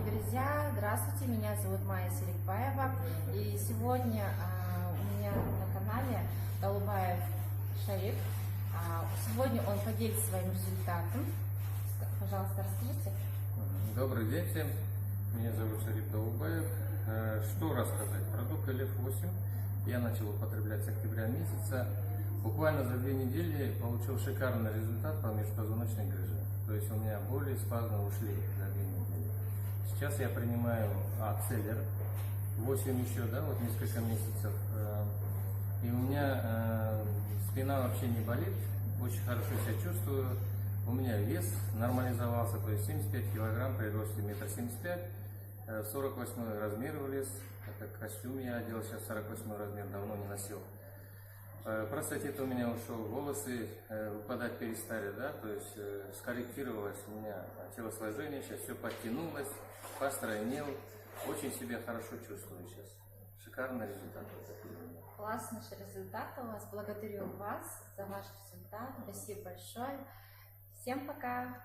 друзья! Здравствуйте, меня зовут Майя Серикбаева, и сегодня у меня на канале Далубаев Шарип. Сегодня он поделится своим результатом. Пожалуйста, расскажите. Добрый день всем, меня зовут Шарип Далубаев. Что рассказать? Продукт LF8 я начал употреблять с октября месяца. Буквально за 2 недели получил шикарный результат по межпозвоночной грыже. То есть у меня боли и спазмы ушли за 2 недели. Сейчас я принимаю Ацеллер 8 еще, вот несколько месяцев. И у меня спина вообще не болит, очень хорошо себя чувствую. У меня вес нормализовался, то есть 75 килограмм при росте 1,75 м, 48 размер влез. Это костюм я одел, сейчас 48 размер, давно не носил. Простатит у меня ушел, волосы выпадать перестали, то есть скорректировалось у меня телосложение, сейчас все подтянулось, постройнел, очень себя хорошо чувствую сейчас. Шикарный результат. Классный результат у вас. Благодарю вас за ваш результат. Спасибо большое. Всем пока!